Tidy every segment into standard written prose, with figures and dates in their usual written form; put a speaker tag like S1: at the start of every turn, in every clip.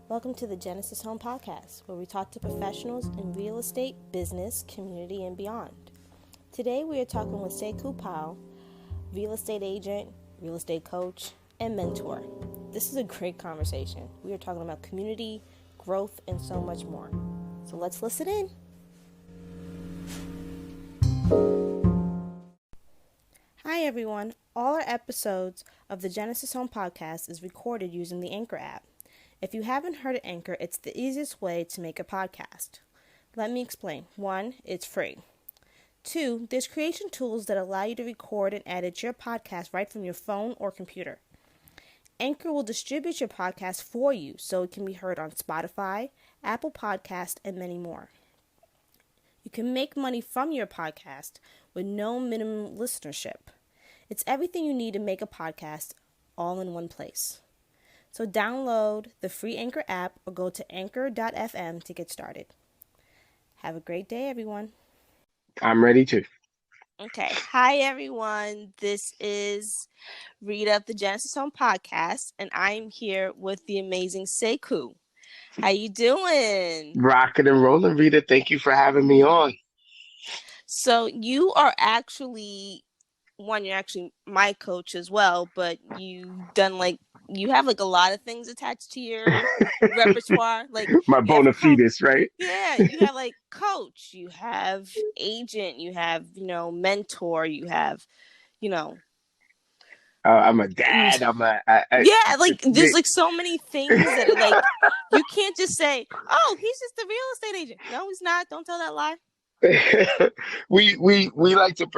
S1: Welcome to the Genesis Home Podcast, where we talk to professionals in real estate, business, community, and beyond. Today we are talking with Sekou Pyle, real estate agent, real estate coach, and mentor. This is a great conversation. We are talking about community, growth, and so much more. So let's listen in. Hi everyone. All our episodes of the Genesis Home Podcast is recorded using the Anchor app. If you haven't heard of Anchor, it's the easiest way to make a podcast. Let me explain. 1, it's free. 2, there's creation tools that allow you to record and edit your podcast right from your phone or computer. Anchor will distribute your podcast for you so it can be heard on Spotify, Apple Podcast, and many more. You can make money from your podcast with no minimum listenership. It's everything you need to make a podcast all in one place. So download the free Anchor app or go to anchor.fm to get started. Have a great day, everyone.
S2: I'm ready to.
S1: Okay. Hi, everyone. This is Rita of the Genesis Home Podcast, and I'm here with the amazing Sekou. How you doing?
S2: Rocking and rolling, Rita. Thank you for having me on.
S1: So you are you're actually my coach as well, but you have a lot of things attached to your repertoire. Like
S2: my bona fides, right?
S1: Yeah, you have coach, you have agent, you have, mentor, you have,
S2: I'm a dad.
S1: there's so many things that you can't just say, oh, he's just a real estate agent. No, he's not. Don't tell that lie.
S2: we like to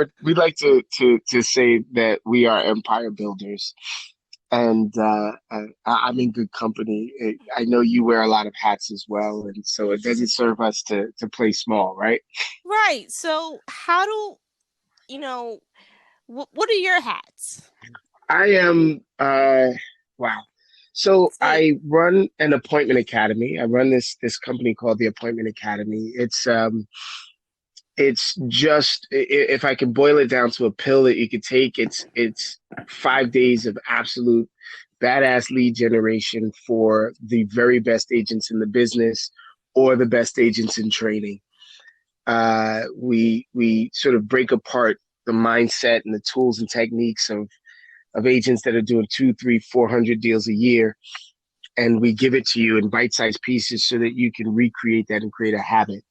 S2: say that we are empire builders, and I'm in good company. I know you wear a lot of hats as well, and so it doesn't serve us to play small, right?
S1: Right. So how do what are your hats?
S2: I am wow. So I run an appointment academy. I run this company called the Appointment Academy. It's just, if I could boil it down to a pill that you could take, it's 5 days of absolute badass lead generation for the very best agents in the business or the best agents in training. We sort of break apart the mindset and the tools and techniques of agents that are doing 200, 300, 400 deals a year. And we give it to you in bite-sized pieces so that you can recreate that and create a habit.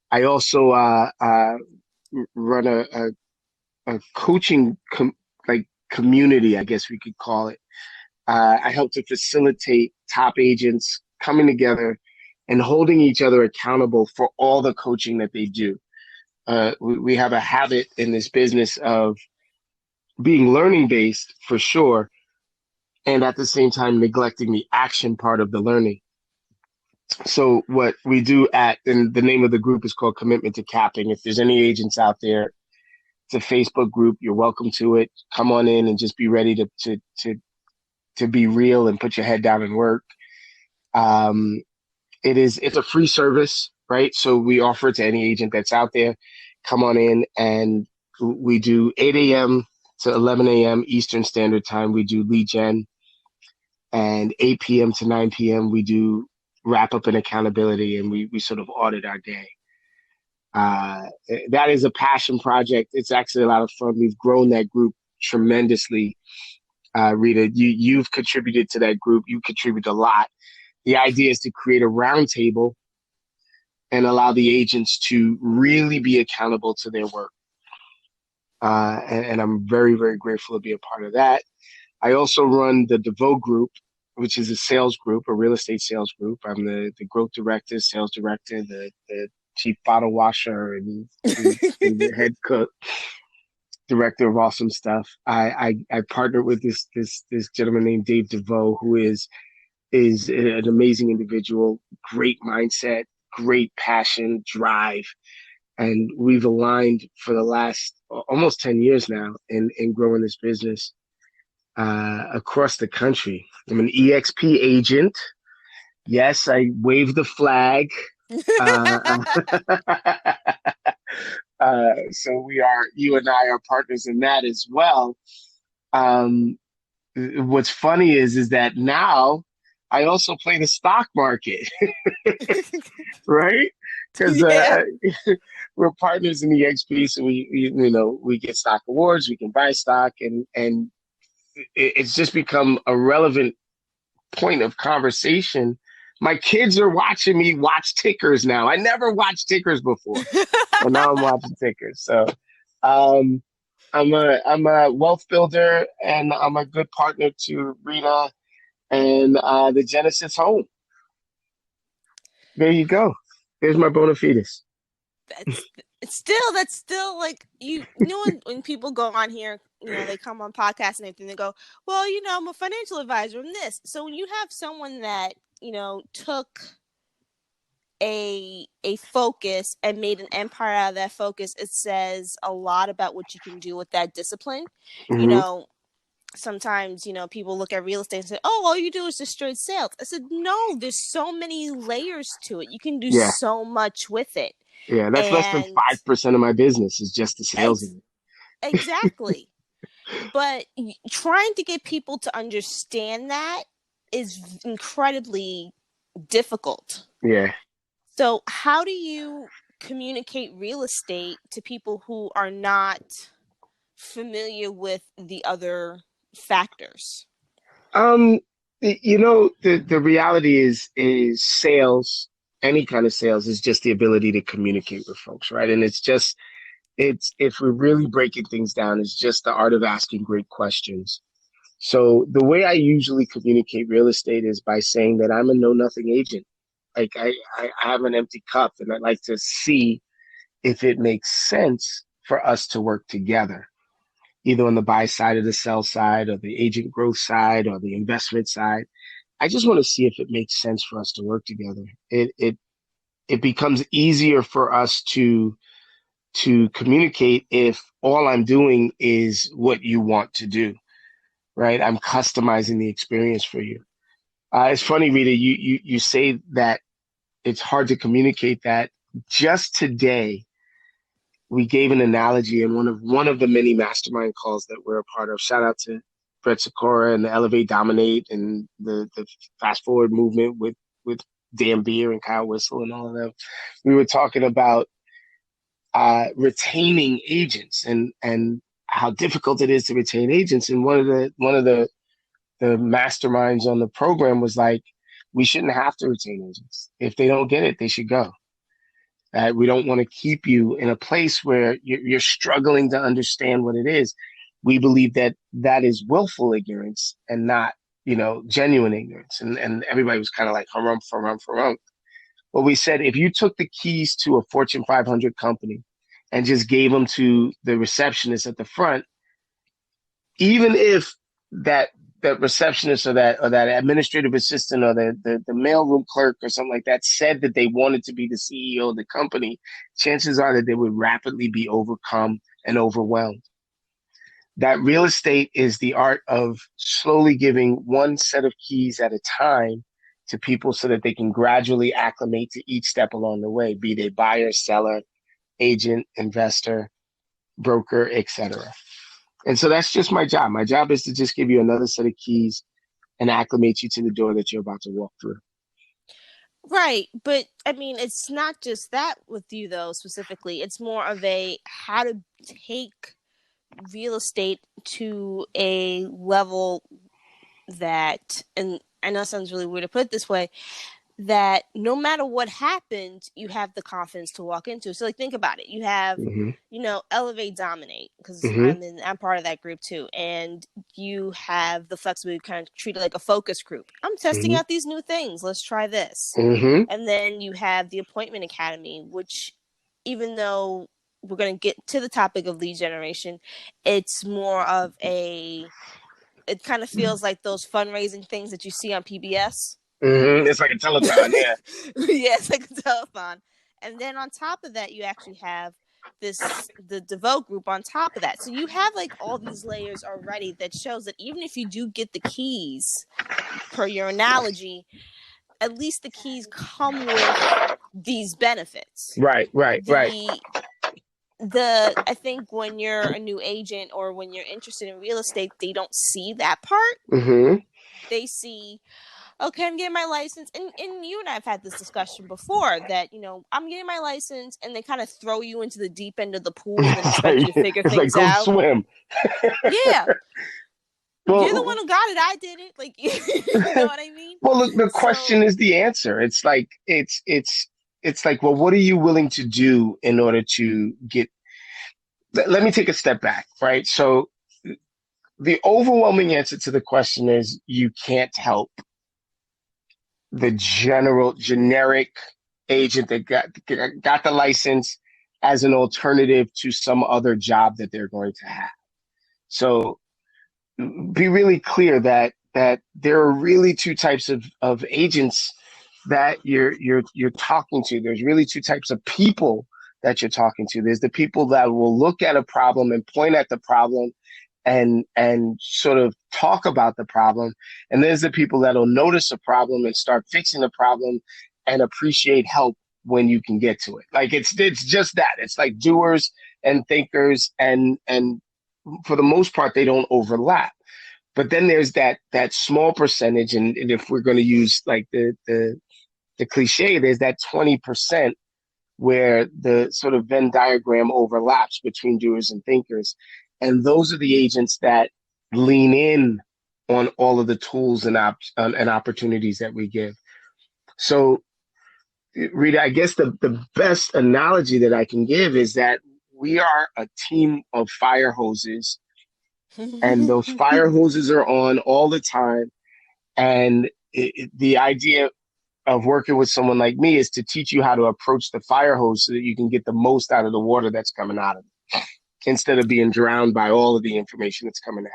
S2: I also run a coaching community, I guess we could call it. I help to facilitate top agents coming together and holding each other accountable for all the coaching that they do. We have a habit in this business of being learning based for sure, and at the same time neglecting the action part of the learning. So what we do and the name of the group is called Commitment to Capping. If there's any agents out there, it's a Facebook group. You're welcome to it. Come on in and just be ready to be real and put your head down and work. It's a free service, right? So we offer it to any agent that's out there. Come on in, and we do 8 a.m. to 11 a.m. Eastern Standard Time. We do lead gen, and 8 p.m. to 9 p.m. we do wrap up and accountability, and we sort of audit our day. That is a passion project. It's actually a lot of fun. We've grown that group tremendously. Rita, you've contributed to that group. You contribute a lot. The idea is to create a roundtable and allow the agents to really be accountable to their work. And I'm very, very grateful to be a part of that. I also run the Devoe Group, which is a sales group, a real estate sales group. I'm the growth director, sales director, the chief bottle washer, and the head cook, director of awesome stuff. I partnered with this gentleman named Dave Devoe, who is an amazing individual, great mindset, great passion, drive. And we've aligned for the last almost 10 years now in growing this business across the country. I'm an EXP agent. Yes, I wave the flag. So you and I are partners in that as well. What's funny is that now I also play the stock market, right? Because
S1: Yeah.
S2: we're partners in the XP, so we get stock awards, we can buy stock, and it's just become a relevant point of conversation. My kids are watching me watch tickers now. I never watched tickers before, and now I'm watching tickers. So, um, I'm a wealth builder, and I'm a good partner to Rita and the Genesis home. There you go. There's my bona fides.
S1: That's still like when people go on here, they come on podcasts and everything, they go, well, I'm a financial advisor in this. So when you have someone that, took a focus and made an empire out of that focus, it says a lot about what you can do with that discipline. You
S2: Hmm.
S1: know, sometimes, people look at real estate and say, oh, all you do is just straight sales. I said, no, there's so many layers to it. You can do
S2: Yeah,
S1: so much with it.
S2: yeah. That's less than
S1: And
S2: 5% of my business is just the sales of
S1: exactly. But trying to get people to understand that is incredibly difficult.
S2: it. Yeah.
S1: So, how do you communicate real estate to people who are not familiar with the other factors?
S2: Um, the reality is sales, any kind of sales is just the ability to communicate with folks, right? And it's if we're really breaking things down, it's just the art of asking great questions. So the way I usually communicate real estate is by saying that I'm a know nothing agent. Like I have an empty cup and I'd like to see if it makes sense for us to work together, either on the buy side or the sell side or the agent growth side or the investment side. I just want to see if it makes sense for us to work together. It becomes easier for us to communicate if all I'm doing is what you want to do, right? I'm customizing the experience for you. It's funny, Rita, you say that it's hard to communicate that. Just today, we gave an analogy in one of the many mastermind calls that we're a part of. Shout out to Brett Sikora and the Elevate Dominate and the Fast Forward movement with Dan Beer and Kyle Whistle and all of them. We were talking about retaining agents and how difficult it is to retain agents. And one of the masterminds on the program was like, we shouldn't have to retain agents. If they don't get it, they should go. We don't want to keep you in a place where you're struggling to understand what it is. We believe that that is willful ignorance and not, genuine ignorance. And everybody was kind of like, harumph, harumph, harumph. Well, we said if you took the keys to a Fortune 500 company and just gave them to the receptionist at the front, even if that receptionist or that administrative assistant or the mailroom clerk or something like that said that they wanted to be the CEO of the company, chances are that they would rapidly be overcome and overwhelmed. That real estate is the art of slowly giving one set of keys at a time to people so that they can gradually acclimate to each step along the way, be they buyer, seller, agent, investor, broker, etc. And so that's just my job. My job is to just give you another set of keys and acclimate you to the door that you're about to walk through.
S1: Right. But I mean, it's not just that with you, though, specifically. It's more of a how to take real estate to a level that, and I know it sounds really weird to put it this way, that no matter what happens, you have the confidence to walk into. So, like, think about it. You have,
S2: Mm-hmm.
S1: Elevate, Dominate, because
S2: Mm-hmm.
S1: I'm part of that group too, and you have the flexibility to kind of treat it like a focus group. I'm testing
S2: Mm-hmm.
S1: out these new things. Let's try this.
S2: Mm-hmm.
S1: And then you have the Appointment Academy, which, even though we're going to get to the topic of lead generation, it's more of it kind of feels like those fundraising things that you see on PBS.
S2: Mm-hmm. It's like a telethon, yeah.
S1: Yeah, it's like a telethon. And then on top of that, you actually have the Devoe Group on top of that. So you have like all these layers already that shows that even if you do get the keys, per your analogy, at least the keys come with these benefits.
S2: Right, right, right.
S1: I think when you're a new agent or when you're interested in real estate, they don't see that part.
S2: Mm-hmm.
S1: They see, okay, I'm getting my license. And you and I have had this discussion before that, I'm getting my license and they kind of throw you into the deep end of the pool and then
S2: It's
S1: expect
S2: like
S1: you to figure
S2: it's like
S1: things
S2: go
S1: out.
S2: swim.
S1: Yeah. You're the one
S2: Well,
S1: who got it. I didn't. Like, you know what I mean?
S2: well, look, the
S1: So,
S2: question is the answer. It's like it's like, well, what are you willing to do in order to get? Let me take a step back, right? So the overwhelming answer to the question is you can't help the generic agent that got the license as an alternative to some other job that they're going to have. So be really clear that there are really two types of agents that you're talking to. There's really two types of people that you're talking to. There's the people that will look at a problem and point at the problem and sort of talk about the problem. And there's the people that'll notice a problem and start fixing the problem and appreciate help when you can get to it. Like it's just that. It's like doers and thinkers, and for the most part they don't overlap. But then there's that small percentage, and if we're going to use like the cliche, there's that 20% where the sort of Venn diagram overlaps between doers and thinkers. And those are the agents that lean in on all of the tools and opportunities that we give. So, Rita, I guess the best analogy that I can give is that we are a team of fire hoses, and those fire hoses are on all the time. And the idea of working with someone like me is to teach you how to approach the fire hose so that you can get the most out of the water that's coming out of it instead of being drowned by all of the information that's coming at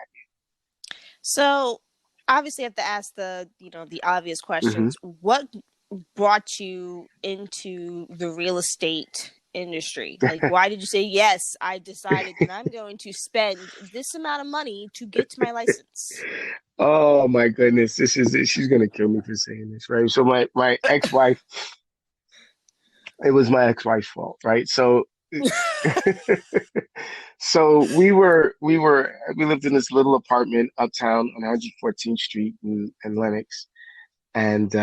S1: so obviously I have to ask the obvious
S2: you.
S1: questions. What brought you into the real estate industry? Like, why did you say, yes, I decided that I'm going to spend this amount of money to get my license?
S2: Oh my goodness, this is it. She's gonna kill me for saying this, right? So my ex-wife, it was my ex-wife's fault, right? So so we lived in this little apartment uptown on 114th Street in Lenox, and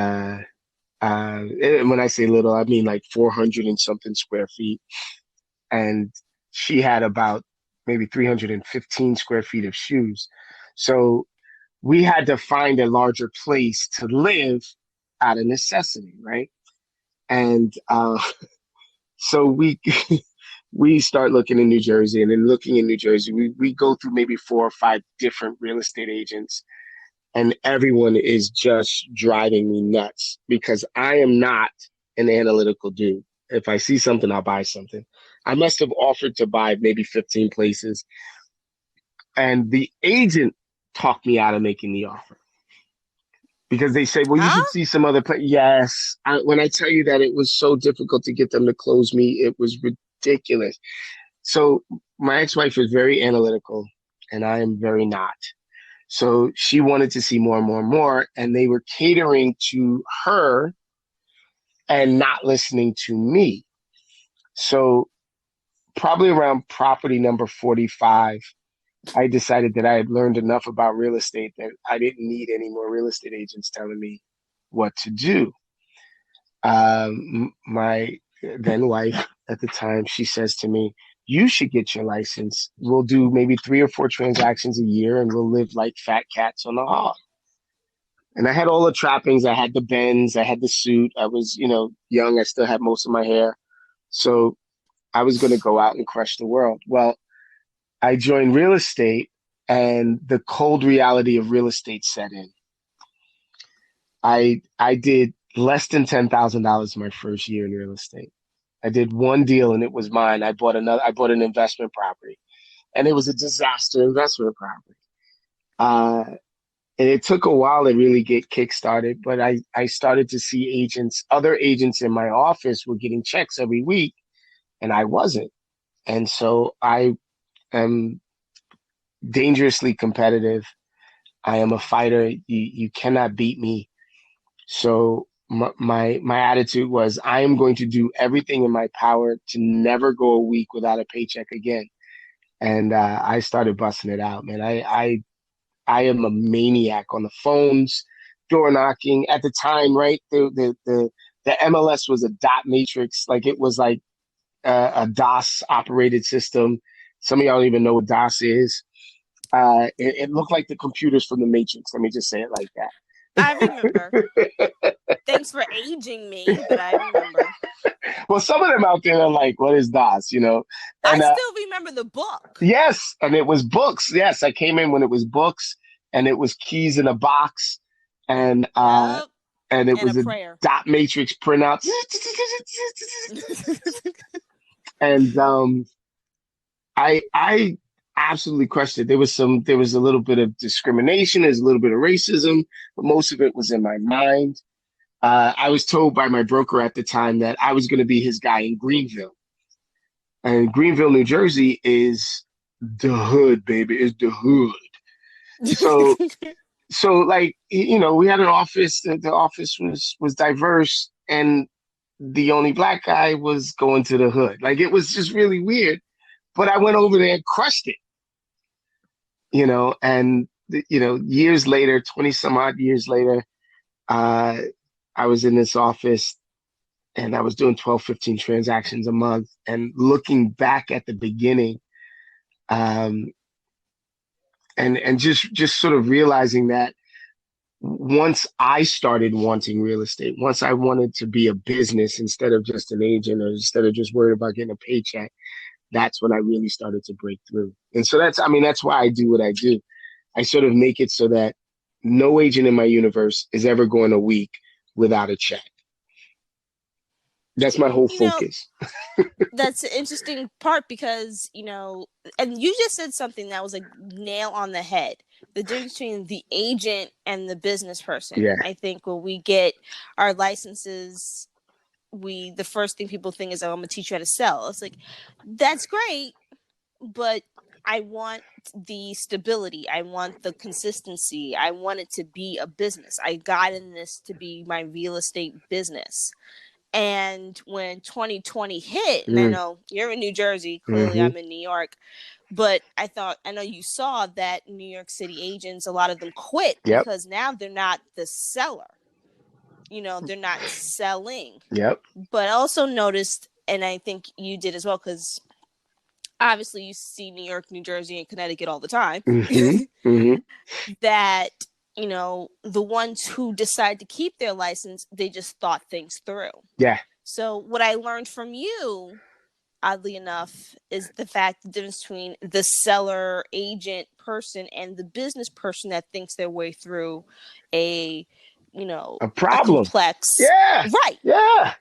S2: and when I say little, I mean like 400 and something square feet, and she had about maybe 315 square feet of shoes. So we had to find a larger place to live out of necessity, right? And so we start looking in New Jersey, and then looking in New Jersey, we go through maybe 4 or 5 different real estate agents, and everyone is just driving me nuts because I am not an analytical dude. If I see something, I'll buy something. I must have offered to buy maybe 15 places, and the agent talked me out of making the offer because they say, well, you
S1: Huh?
S2: should see some other place. Yes. When I tell you that it was so difficult to get them to close me, it was ridiculous. So my ex-wife is very analytical and I am very not. So she wanted to see more and more and more, and they were catering to her and not listening to me. So probably around property number 45, I decided that I had learned enough about real estate that I didn't need any more real estate agents telling me what to do. My then wife at the time, she says to me, you should get your license. We'll do maybe 3 or 4 transactions a year and we'll live like fat cats on the hog. And I had all the trappings. I had the Benz. I had the suit. I was, young. I still had most of my hair. So I was going to go out and crush the world. Well, I joined real estate and the cold reality of real estate set in. I did less than $10,000 my first year in real estate. I did one deal and it was mine. I bought an investment property and it was a disaster investment property. And it took a while to really get kickstarted, but I started to see other agents in my office were getting checks every week and I wasn't. And so I am dangerously competitive. I am a fighter. You cannot beat me. So my attitude was I am going to do everything in my power to never go a week without a paycheck again. And I started busting it out, man. I am a maniac on the phones, door knocking at the time, right? The MLS was a dot matrix, like it was like a DOS operated system. Some of y'all don't even know what DOS is. It looked like the computers from the Matrix. Let me just say it like
S1: I remember. Thanks for aging me, but I remember.
S2: Well, some of them out there are like, what is DOS, you know?
S1: I
S2: And
S1: still remember the book.
S2: yes, and it was books. Yes, I came in when it was books and it was keys in a box and
S1: Yep.
S2: and it
S1: And a
S2: was a
S1: prayer.
S2: dot matrix printout. And I absolutely crushed it. There was a little bit of discrimination, there's a little bit of racism, but most of it was in my mind. I was told by my broker at the time that I was going to be his guy in Greenville. And Greenville, New Jersey is the hood, baby. It's the hood. So like, you know, we had an office. The office was diverse, and the only black guy was going to the hood. Like it was just really weird. But I went over there and crushed it, you know. And you know, years later, 20 some odd years later, I was in this office and I was doing 12, 15 transactions a month. And looking back at the beginning, um, and just sort of realizing that once I started wanting real estate, once I wanted to be a business instead of just an agent or instead of just worried about getting a paycheck, that's when I really started to break through. And so that's why I do what I do. I sort of make it so that no agent in my universe is ever going a week without a check. That's my whole focus.
S1: That's an interesting part because, you know, and you just said something that was a nail on the head. The difference between the agent and the business person.
S2: Yeah.
S1: I think when we get our licenses, the first thing people think is, oh, I'm going to teach you how to sell. It's like, that's great, but I want the stability. I want the consistency. I want it to be a business. I got in this to be my real estate business. And when 2020 hit, and I know you're in New Jersey, clearly I'm in New York, but I know you saw that New York City agents, a lot of them quit because now they're not the seller. You know, they're not selling.
S2: Yep.
S1: But I also noticed, and I think you did as well, because obviously you see New York, New Jersey, and Connecticut all the time, that, you know, the ones who decide to keep their license, they just thought things through.
S2: Yeah.
S1: So what I learned from you, oddly enough, is the difference between the seller, agent person and the business person that thinks their way through a
S2: problem.
S1: A complex.
S2: Yeah.
S1: Right.
S2: Yeah.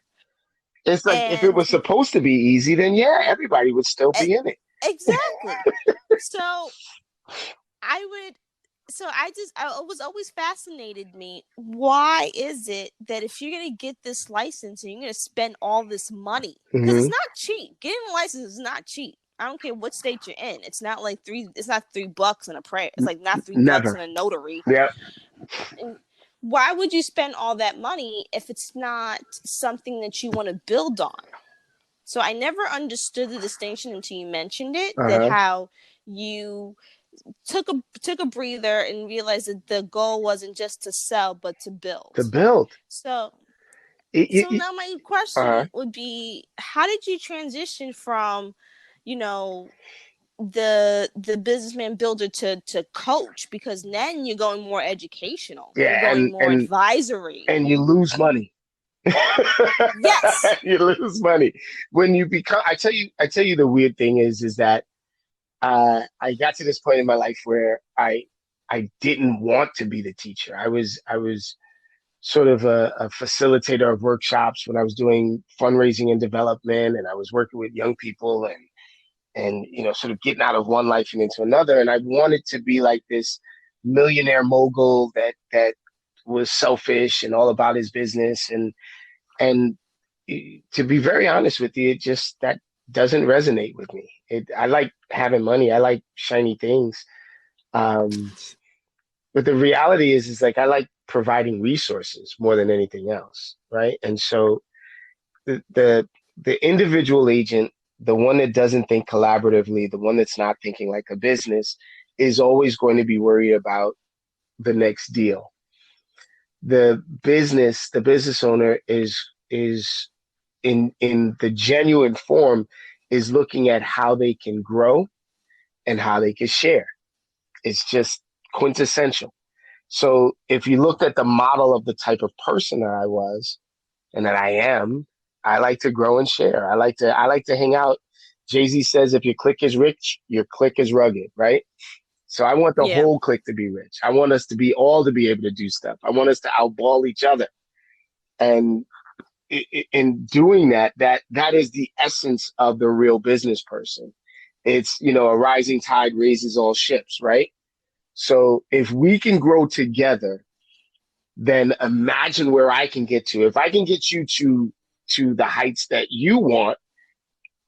S2: It's like if it was supposed to be easy, then yeah, everybody would still be in it.
S1: Exactly. So it was always fascinated me. Why is it that if you're going to get this license and you're going to spend all this money, because it's not cheap. Getting a license is not cheap. I don't care what state you're in. It's not like it's not $3 in a prayer. It's like not $3 in a notary.
S2: Yeah.
S1: Why would you spend all that money if it's not something that you want to build on? So I never understood the distinction until you mentioned it, that how you took a breather and realized that the goal wasn't just to sell, but to build. So now my question would be, how did you transition from, you know, the businessman builder to coach? Because then you're going more educational.
S2: Yeah,
S1: you're going more advisory.
S2: And you lose money.
S1: Yes.
S2: You lose money. When you become, I tell you the weird thing is that I got to this point in my life where I didn't want to be the teacher. I was sort of a facilitator of workshops when I was doing fundraising and development, and I was working with young people and you know, sort of getting out of one life and into another. And I wanted to be like this millionaire mogul that was selfish and all about his business. And to be very honest with you, it just, that doesn't resonate with me. I like having money. I like shiny things. But the reality is like, I like providing resources more than anything else. Right. And so the individual agent, the one that doesn't think collaboratively, the one that's not thinking like a business, is always going to be worried about the next deal. the business owner is in the genuine form is looking at how they can grow and how they can share. It's just quintessential. So if you looked at the model of the type of person that I was and that I am, I like to grow and share. I like to hang out. Jay-Z says if your clique is rich, your clique is rugged, right? So I want the
S1: Yeah.
S2: whole clique to be rich. I want us to be all to be able to do stuff. I want us to outball each other. And in doing that, that is the essence of the real business person. It's, a rising tide raises all ships, right? So if we can grow together, then imagine where I can get to. If I can get you to the heights that you want,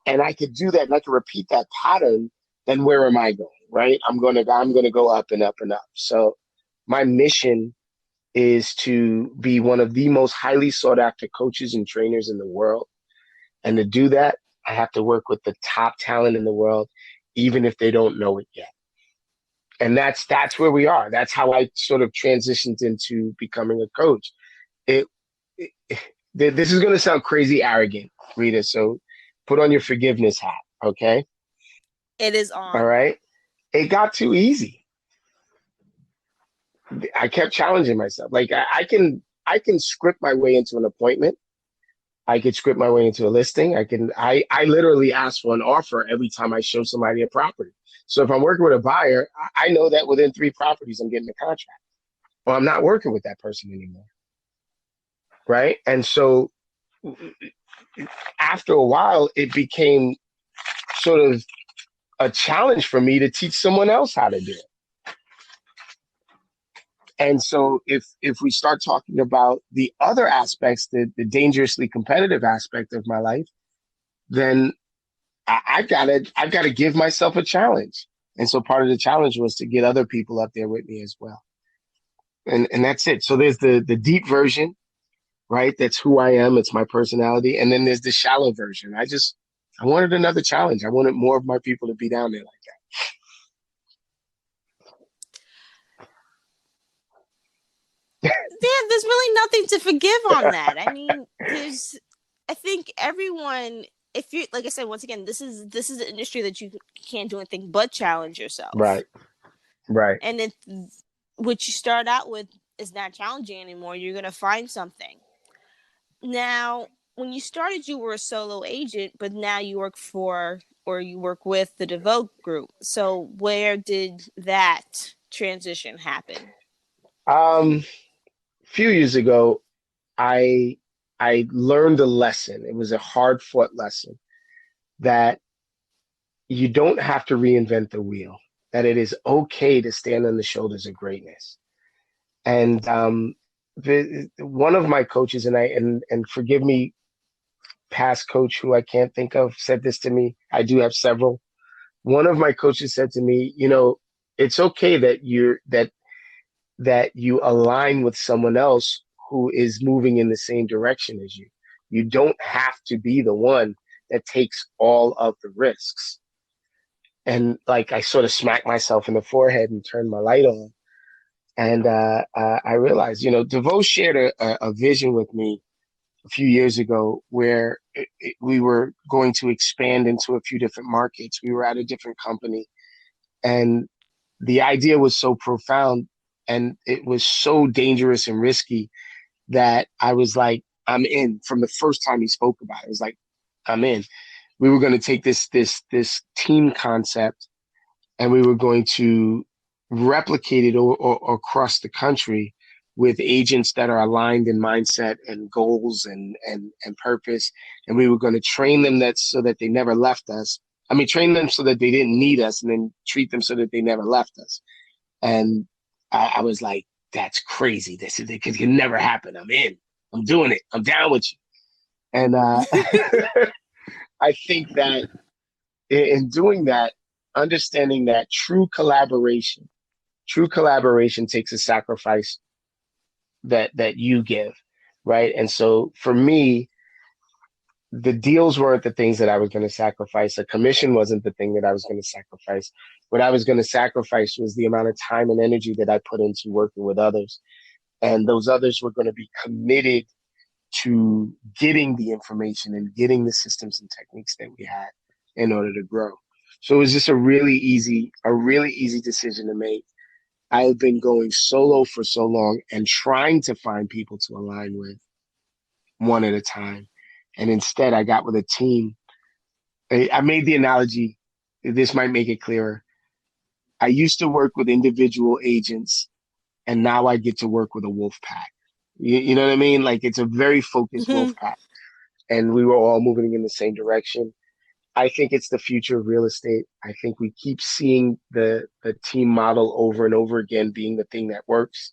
S2: and I could do that, and I can repeat that pattern, then where am I going? Right? I'm gonna go up and up and up. So my mission is to be one of the most highly sought after coaches and trainers in the world. And to do that, I have to work with the top talent in the world, even if they don't know it yet. And that's where we are. That's how I sort of transitioned into becoming a coach. It, it this is going to sound crazy arrogant, Rita. So put on your forgiveness hat, okay?
S1: It is
S2: All
S1: on.
S2: right. It got too easy. I kept challenging myself. Like I can script my way into an appointment. I could script my way into a listing. I literally ask for an offer every time I show somebody a property. So if I'm working with a buyer, I know that within 3 properties, I'm getting a contract. Or I'm not working with that person anymore. Right. And so after a while, it became sort of a challenge for me to teach someone else how to do it. And so if we start talking about the other aspects, the dangerously competitive aspect of my life, then I've gotta give myself a challenge. And so part of the challenge was to get other people up there with me as well. And that's it. So there's the deep version, right? That's who I am. It's my personality. And then there's the shallow version. I wanted another challenge. I wanted more of my people to be down there like
S1: Yeah, there's really nothing to forgive on that. I mean, I think everyone, if you, like I said, once again, this is an industry that you can't do anything but challenge
S2: that.
S1: yourself.
S2: Right. Right.
S1: And if what you start out with is not challenging anymore, you're going to find something. Now, when you started, you were a solo agent, but now you work for, or you work with the Devoe Group. So where did that transition happen?
S2: A few years ago, I I learned a lesson. It was a hard fought lesson that you don't have to reinvent the wheel, that it is okay to stand on the shoulders of greatness. And one of my coaches and forgive me, past coach who I can't think of said this to me. I do have several. One of my coaches said to me, it's okay that you align with someone else who is moving in the same direction as you. You don't have to be the one that takes all of the risks. And like I sort of smacked myself in the forehead and turned my light on. And I realized, Devoe shared a vision with me a few years ago where we were going to expand into a few different markets. We were at a different company. And the idea was so profound and it was so dangerous and risky that I was like, I'm in from the first time he spoke about it. It was like, I'm in. We were going to take this team concept and we were going to replicate it or across the country with agents that are aligned in mindset and goals and purpose. And we were going to train them so that they never left us. I mean, train them so that they didn't need us and then treat them so that they never left us. And I was like, that's crazy. It can never happen. I'm in. I'm doing it. I'm down with you. And I think that in doing that, understanding that true collaboration takes a sacrifice that you give, right? And so for me, the deals weren't the things that I was going to sacrifice. A commission wasn't the thing that I was going to sacrifice. What I was going to sacrifice was the amount of time and energy that I put into working with others. and those others were going to be committed to getting the information and getting the systems and techniques that we had in order to grow. So it was just a really easy decision to make. I have been going solo for so long and trying to find people to align with one at a time. And instead I got with a team. I made the analogy, this might make it clearer. I used to work with individual agents, and now I get to work with a wolf pack. You know what I mean? Like, it's a very focused wolf pack, and we were all moving in the same direction. I think it's the future of real estate. I think we keep seeing the team model over and over again being the thing that works.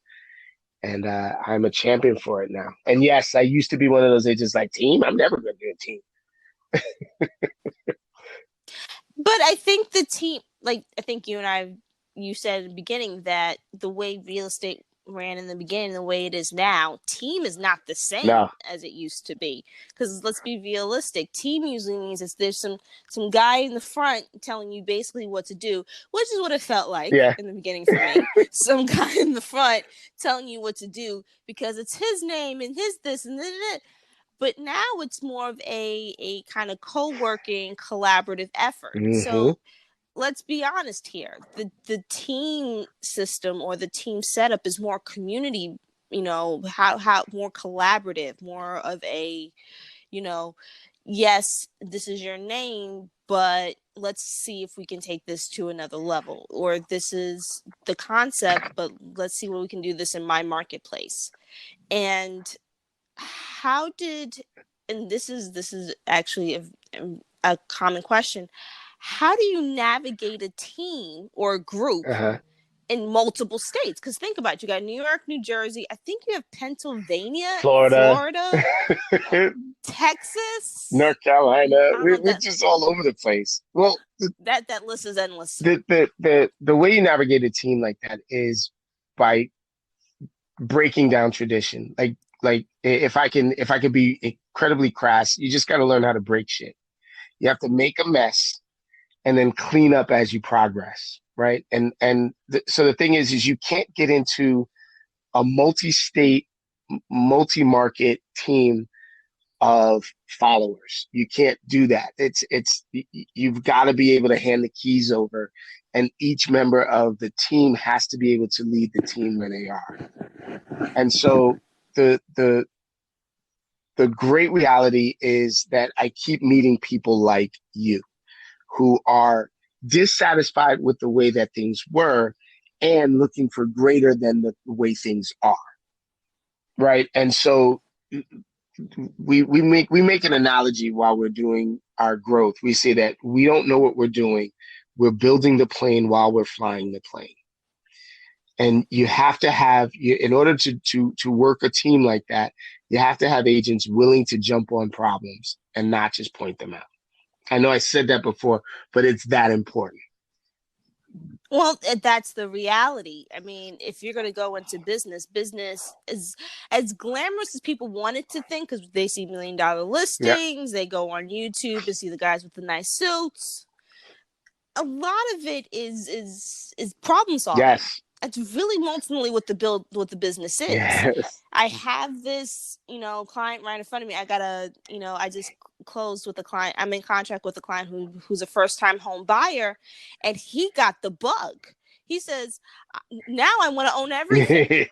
S2: And I'm a champion for it now. And yes, I used to be one of those agents like, team? I'm never going to do a team.
S1: But I think the team, like, I think you said at the beginning that the way real estate ran in the beginning, the way it is now, team is not the same as it used to be. Because let's be realistic, team usually means it's there's some guy in the front telling you basically what to do, which is what it felt like in the beginning for me. Some guy in the front telling you what to do because it's his name and his this and that. But now it's more of a kind of co-working, collaborative effort. So let's be honest here. The team system or the team setup is more community, how more collaborative, more of a, yes, this is your name, but let's see if we can take this to another level. Or this is the concept, but let's see what we can do this in my marketplace. And and this is actually a common question. How do you navigate a team or a group in multiple states? Because think about it, you got New York, New Jersey. I think you have Pennsylvania, Florida, Texas,
S2: North Carolina. We're just all over the place. Well,
S1: that list is endless.
S2: The way you navigate a team like that is by breaking down tradition. Like if I could be incredibly crass, you just got to learn how to break shit. You have to make a mess and then clean up as you progress, right? So the thing is you can't get into a multi-state, multi-market team of followers. You can't do that. You've got to be able to hand the keys over, and each member of the team has to be able to lead the team where they are. And so the great reality is that I keep meeting people like you who are dissatisfied with the way that things were and looking for greater than the way things are. Right. And so we make an analogy while we're doing our growth. We say that we don't know what we're doing. We're building the plane while we're flying the plane. And you have to have, in order to work a team like that, you have to have agents willing to jump on problems and not just point them out. I know I said that before, but it's that important.
S1: Well, that's the reality. I mean, if you're going to go into business is as glamorous as people want it to think, because they see $1 million listings, They go on YouTube and see the guys with the nice suits. A lot of it is problem solving.
S2: Yes.
S1: That's really ultimately what the business is.
S2: Yes.
S1: I have this, client right in front of me. I just closed with a client. I'm in contract with a client who's a first-time home buyer, and he got the bug. He says, now I want to own everything.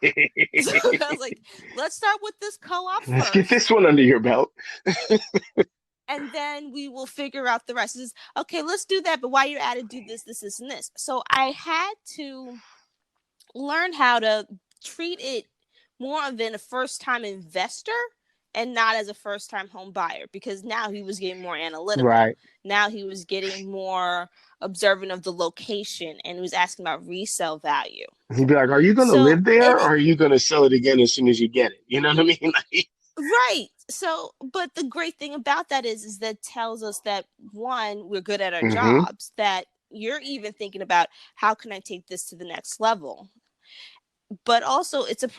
S1: So I was like, let's start with this co-op first.
S2: Let's get this one under your belt.
S1: And then we will figure out the rest. He says, okay, let's do that. But while you're at it, do this, this, this, and this. So I had to learn how to treat it more of a first-time investor and not as a first-time home buyer, because now he was getting more analytical.
S2: Right.
S1: Now he was getting more observant of the location, and he was asking about resale value.
S2: He'd be like, are you going to live there, or are you going to sell it again as soon as you get it? You know what I mean?
S1: Right. So, but the great thing about that is that tells us that, one, we're good at our jobs, that you're even thinking about, how can I take this to the next level? but also it's a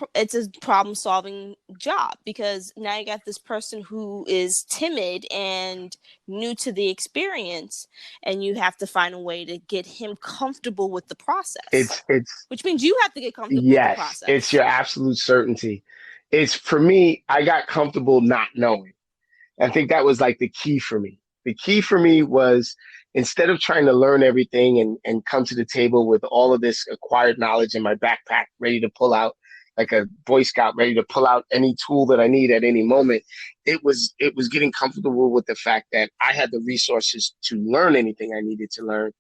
S1: problem solving job, because now you got this person who is timid and new to the experience, and you have to find a way to get him comfortable with the process,
S2: It's
S1: which means you have to get comfortable with the
S2: yes, it's your
S1: process.
S2: absolute certainty. It's for me, I got comfortable not knowing. I think that was like the key for me. The key for me was instead of trying to learn everything and come to the table with all of this acquired knowledge in my backpack, ready to pull out like a Boy Scout, ready to pull out any tool that I need at any moment. It was getting comfortable with the fact that I had the resources to learn anything I needed to learn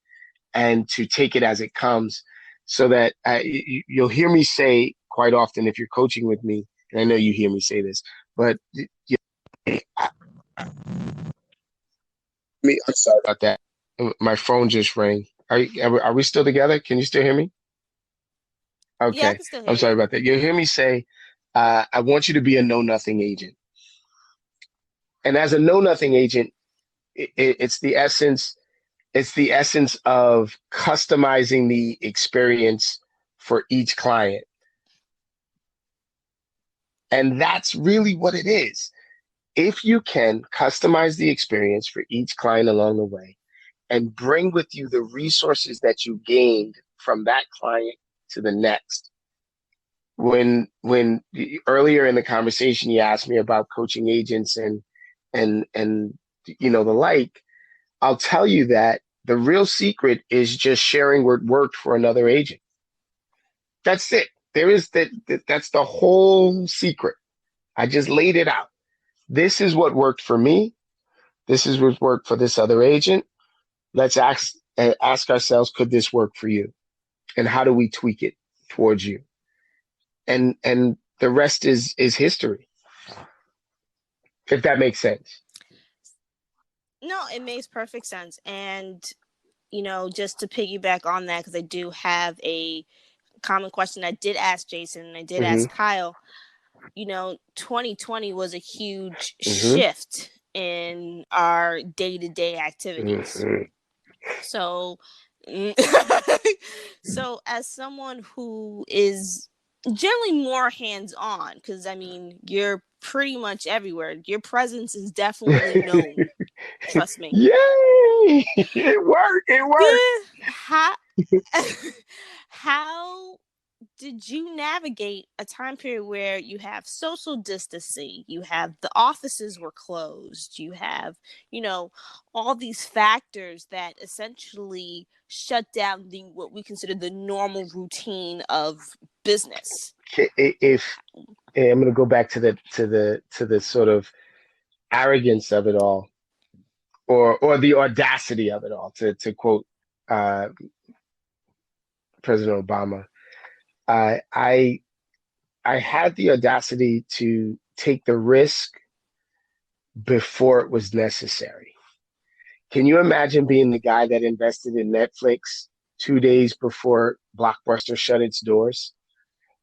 S2: and to take it as it comes. So that you'll hear me say quite often if you're coaching with me, and I know you hear me say this, but I'm sorry about that. My phone just rang. Are we still together? Can you still hear me?
S1: Yeah, I
S2: Okay.
S1: can still hear
S2: I'm sorry
S1: you.
S2: about that. You'll hear me say, I want you to be a know nothing agent. And as a know nothing agent, it's the essence. It's the essence of customizing the experience for each client. And that's really what it is. If you can customize the experience for each client along the way, and bring with you the resources that you gained from that client to the next. When earlier in the conversation you asked me about coaching agents and the like, I'll tell you that the real secret is just sharing what worked for another agent. That's it. There is that's the whole secret. I just laid it out. This is what worked for me. This is what worked for this other agent. Let's ask ourselves, could this work for you? And how do we tweak it towards you? And the rest is history, if that makes sense.
S1: No, it makes perfect sense. And, just to piggyback on that, because I do have a common question I did ask Jason and I did
S2: Mm-hmm.
S1: ask Kyle. 2020 was a huge
S2: Mm-hmm.
S1: shift in our day-to-day activities.
S2: Mm-hmm.
S1: So, so as someone who is generally more hands-on, because I mean, you're pretty much everywhere. Your presence is definitely known. Trust me.
S2: Yay! It worked. It worked.
S1: How how did you navigate a time period where you have social distancing, you have the offices were closed, you have, all these factors that essentially shut down the what we consider the normal routine of business?
S2: If I'm going to go back to the sort of arrogance of it all, or the audacity of it all, to quote uh, President Obama. I I had the audacity to take the risk before it was necessary. Can you imagine being the guy that invested in Netflix 2 days before Blockbuster shut its doors?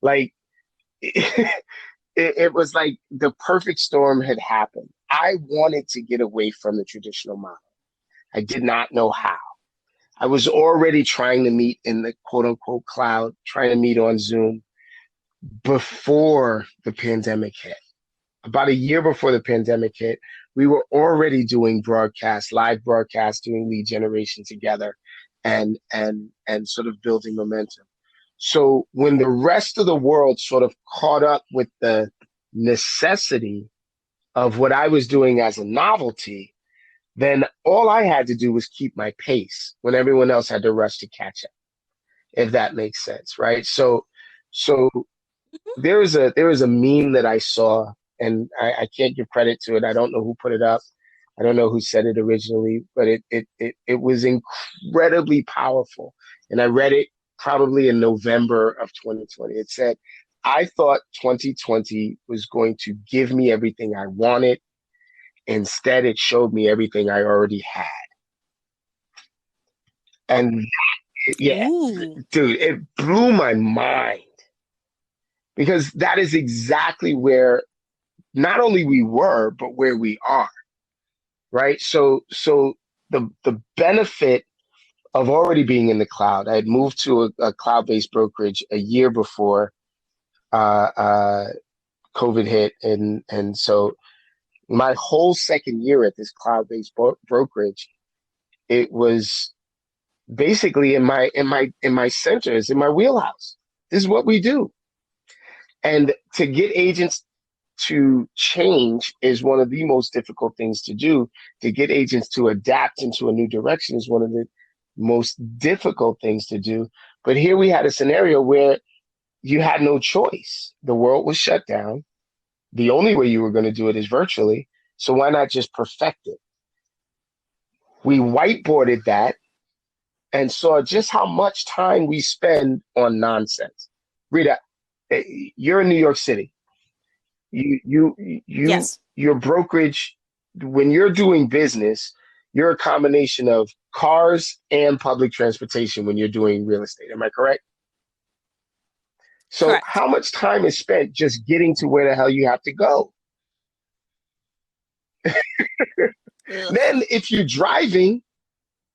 S2: Like, it was like the perfect storm had happened. I wanted to get away from the traditional model. I did not know how. I was already trying to meet in the quote unquote cloud, trying to meet on Zoom before the pandemic hit. About a year before the pandemic hit, we were already doing live broadcasts, doing lead generation together and sort of building momentum. So when the rest of the world sort of caught up with the necessity of what I was doing as a novelty, then all I had to do was keep my pace when everyone else had to rush to catch up, if that makes sense, right? So there was a meme that I saw, and I can't give credit to it. I don't know who put it up. I don't know who said it originally, but it was incredibly powerful. And I read it probably in November of 2020. It said, I thought 2020 was going to give me everything I wanted. Instead, it showed me everything I already had. And yeah,
S1: Ooh.
S2: dude, it blew my mind because that is exactly where not only we were, but where we are, right? So the benefit of already being in the cloud, I had moved to a cloud-based brokerage a year before, uh, COVID hit, and so my whole second year at this cloud-based brokerage, it was basically in my centers, in my wheelhouse. This is what we do. And to get agents to change is one of the most difficult things to do. To get agents to adapt into a new direction is one of the most difficult things to do. But here we had a scenario where you had no choice. The world was shut down. The only way you were going to do it is virtually. So why not just perfect it? We whiteboarded that and saw just how much time we spend on nonsense. Rita, you're in New York City.
S1: Yes,
S2: Your brokerage, when you're doing business, you're a combination of cars and public transportation when you're doing real estate. Am I correct? So
S1: correct.
S2: how much time is spent just getting to where the hell you have to go?
S1: Ugh,
S2: Then if you're driving,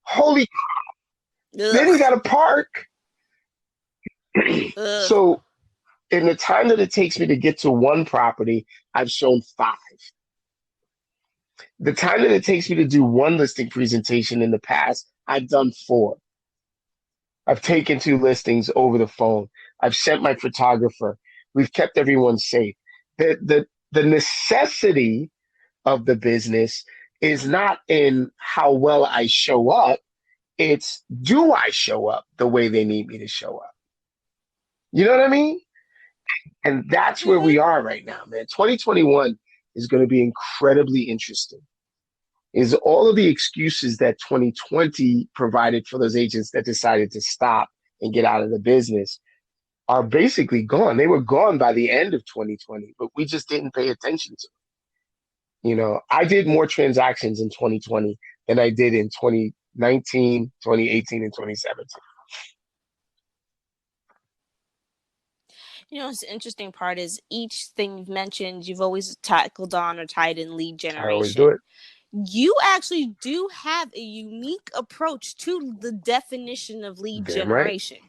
S2: holy, then you
S1: ugh,
S2: got to park.
S1: ugh.
S2: So in the time that it takes me to get to one property, I've shown five. The time that it takes me to do one listing presentation in the past, I've done four. I've taken two listings over the phone. I've sent my photographer. We've kept everyone safe. The necessity of the business is not in how well I show up. It's, do I show up the way they need me to show up? You know what I mean? And that's where we
S1: Hmm.
S2: are right now, man. 2021 is going to be incredibly interesting. Is all of the excuses that 2020 provided for those agents that decided to stop and get out of the business are basically gone. They were gone by the end of 2020, but we just didn't pay attention to it. I did more transactions in 2020 than I did in 2019, 2018, and 2017.
S1: The interesting part is each thing you've mentioned, you've always tackled on or tied in lead
S2: I always do
S1: generation.
S2: it.
S1: You actually do have a unique approach to the definition of lead
S2: Damn right.
S1: generation.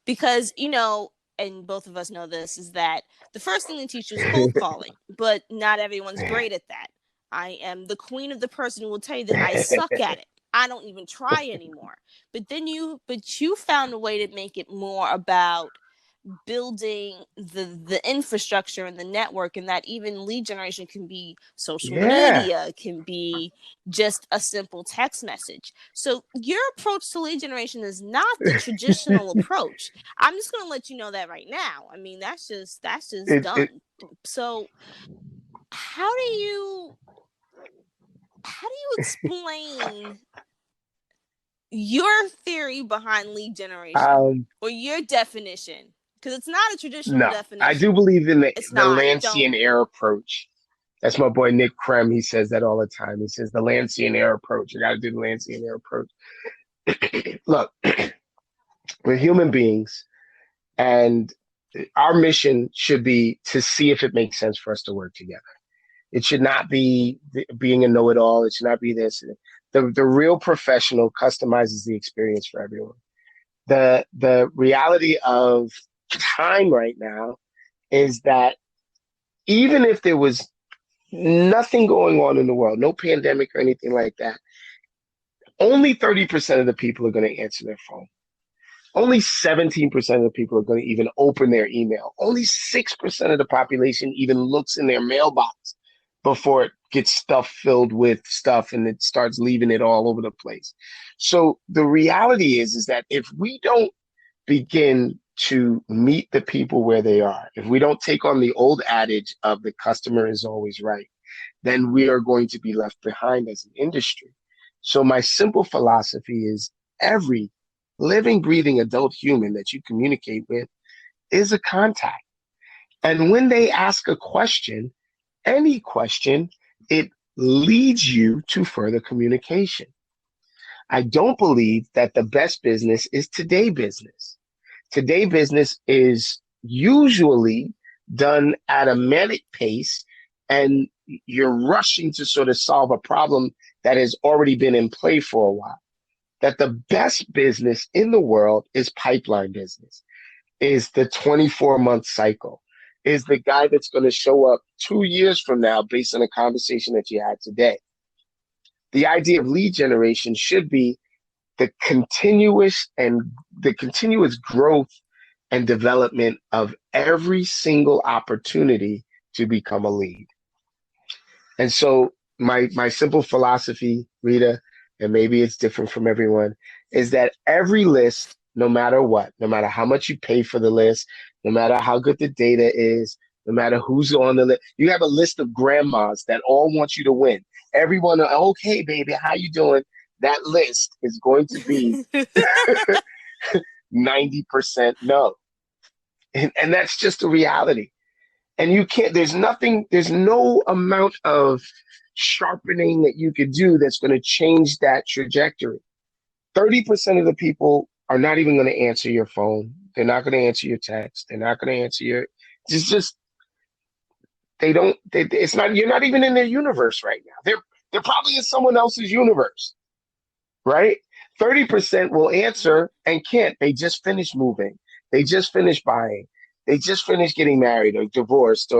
S1: Because, and both of us know this, is that the first thing they teach you is cold calling, but not everyone's great at that. I am the queen of the person who will tell you that I suck at it. I don't even try anymore. But you found a way to make it more about building the infrastructure and the network, and that even lead generation can be social
S2: Yeah.
S1: media, can be just a simple text message. So your approach to lead generation is not the traditional approach. I'm just going to let you know that right now. I mean, that's just
S2: It, it,
S1: done. So how do you explain your theory behind lead generation
S2: um,
S1: or your definition? Because it's not a traditional
S2: no, I do
S1: definition.
S2: believe in the,
S1: It's
S2: the
S1: not. Don't.
S2: Lancian approach. That's my boy Nick Krem. He says that all the time. He says the Lancian approach. You got to do the Lancian approach. Look, we're human beings, and our mission should be to see if it makes sense for us to work together. It should not be being a know-it-all. It should not be this. The real professional customizes the experience for everyone. The reality of time right now is that even if there was nothing going on in the world, no pandemic or anything like that, only 30% of the people are going to answer their phone. Only 17% of the people are going to even open their email. Only 6% of the population even looks in their mailbox before it gets stuff filled with stuff and it starts leaving it all over the place. So the reality is that if we don't begin to meet the people where they are, if we don't take on the old adage of the customer is always right, then we are going to be left behind as an industry. So my simple philosophy is every living, breathing adult human that you communicate with is a contact. And when they ask a question, any question, it leads you to further communication. I don't believe that the best business is today business. Today business is usually done at a manic pace, and you're rushing to sort of solve a problem that has already been in play for a while. That the best business in the world is pipeline business. is the 24-month cycle, is the guy that's going to show up 2 years from now based on a conversation that you had today. The idea of lead generation should be the continuous growth and development of every single opportunity to become a lead. And so my simple philosophy, Rita, and maybe it's different from everyone, is that every list, no matter what, no matter how much you pay for the list, no matter how good the data is, no matter who's on the list, you have a list of grandmas that all want you to win. Everyone, okay, baby, how you doing? That list is going to be 90% no. And that's just a reality. And you can't, there's no amount of sharpening that you could do that's going to change that trajectory. 30% of the people are not even going to answer your phone. They're not going to answer your text. They're not going to answer it's not, you're not even in their universe right now. They're probably in someone else's universe, right? 30% will answer and can't. They just finished moving. They just finished buying. They just finished getting married or divorced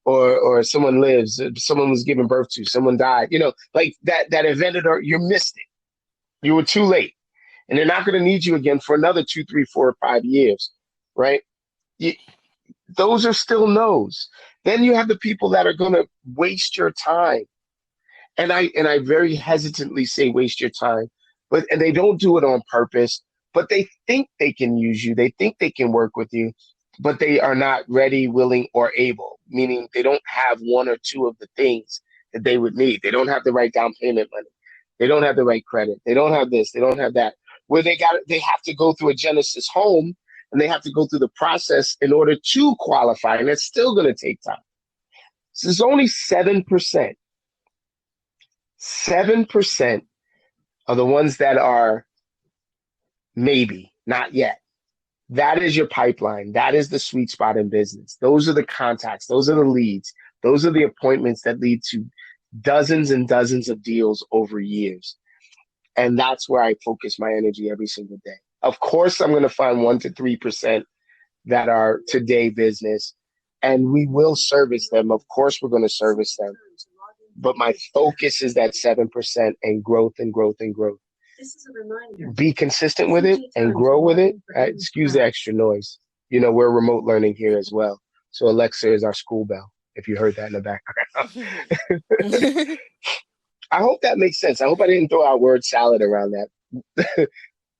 S2: or someone was given birth to, someone died, like that event, or you missed it. You were too late. And they're not going to need you again for another 2, 3, 4, or 5 years, right? Those are still no's. Then you have the people that are going to waste your time. And I very hesitantly say waste your time, and they don't do it on purpose, but they think they can use you. They think they can work with you, but they are not ready, willing, or able, meaning they don't have one or two of the things that they would need. They don't have the right down payment money. They don't have the right credit. They don't have this. They don't have that. Where they have to go through a Genesis home, and they have to go through the process in order to qualify, and it's still going to take time. So there's only 7%. 7% are the ones that are maybe, not yet. That is your pipeline. That is the sweet spot in business. Those are the contacts. Those are the leads. Those are the appointments that lead to dozens and dozens of deals over years. And that's where I focus my energy every single day. Of course, I'm going to find 1 to 3% that are today business, and we will service them. Of course, we're going to service them. But my focus is that 7% and growth and growth and growth. This is a reminder. Be consistent with it and grow with it. Excuse the extra noise. We're remote learning here as well. So Alexa is our school bell, if you heard that in the background. I hope that makes sense. I hope I didn't throw out word salad around that.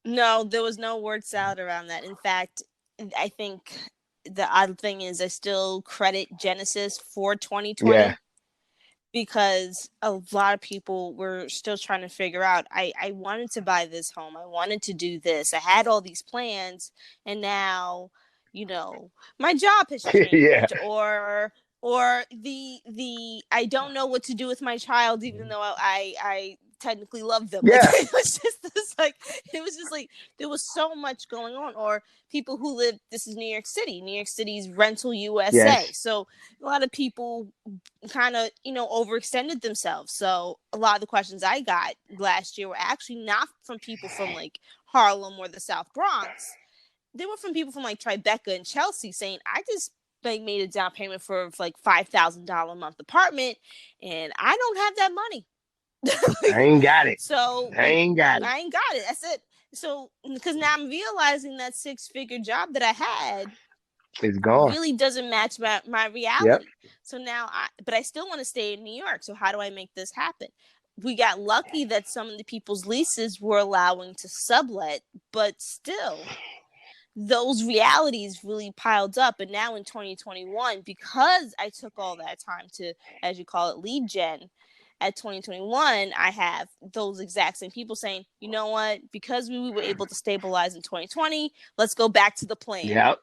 S1: No, there was no word salad around that. In fact, I think the odd thing is I still credit Genesis for 2020.
S2: Yeah.
S1: Because a lot of people were still trying to figure out, I wanted to buy this home. I wanted to do this. I had all these plans. And now, my job has changed.
S2: Yeah.
S1: Or the I don't know what to do with my child, even though I technically love them.
S2: Yeah.
S1: It was just like there was so much going on. Or people who live, this is New York City. New York City's rental USA.
S2: Yes.
S1: So a lot of people kind of, overextended themselves. So a lot of the questions I got last year were actually not from people from like Harlem or the South Bronx. They were from people from like Tribeca and Chelsea saying, I just made a down payment for like $5,000 a month apartment, and I don't have that money.
S2: I ain't got it.
S1: So
S2: I ain't got
S1: it. That's it. So because now I'm realizing that 6-figure job that I had
S2: is gone.
S1: Really doesn't match my reality.
S2: Yep.
S1: So now but I still want to stay in New York. So how do I make this happen? We got lucky that some of the people's leases were allowing to sublet, but still those realities really piled up. And now in 2021, because I took all that time to, as you call it, lead gen, at 2021, I have those exact same people saying, you know what, because we were able to stabilize in 2020, let's go back to the plan.
S2: Yep.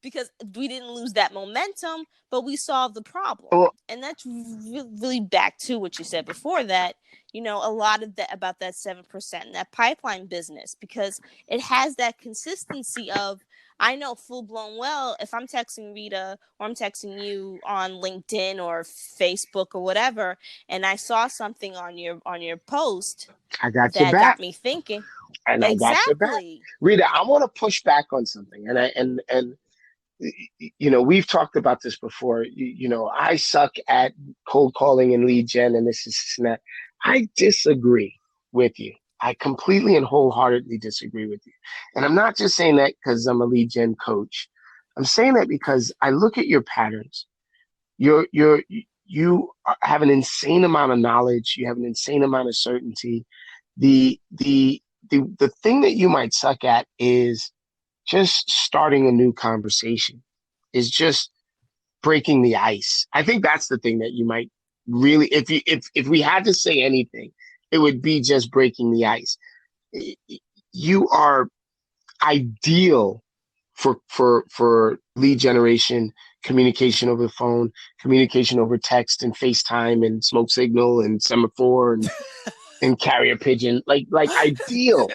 S1: Because we didn't lose that momentum, but we solved the problem. And that's really back to what you said before, that, a lot of that about that 7%, that pipeline business, because it has that consistency of, I know full blown well, if I'm texting Rita or I'm texting you on LinkedIn or Facebook or whatever, and I saw something on your post
S2: I got
S1: that
S2: your back.
S1: got me thinking,
S2: And I got your back.
S1: Exactly.
S2: Rita, I want to push back on something. And we've talked about this before. I suck at cold calling and lead gen and this and that. I disagree with you. I completely and wholeheartedly disagree with you. And I'm not just saying that because I'm a lead gen coach. I'm saying that because I look at your patterns. You have an insane amount of knowledge. You have an insane amount of certainty. The thing that you might suck at is just starting a new conversation, is just breaking the ice. I think that's the thing that you might really, if we had to say anything, it would be just breaking the ice. You are ideal for lead generation, communication over the phone, communication over text and FaceTime and smoke signal and semaphore and carrier pigeon, like ideal.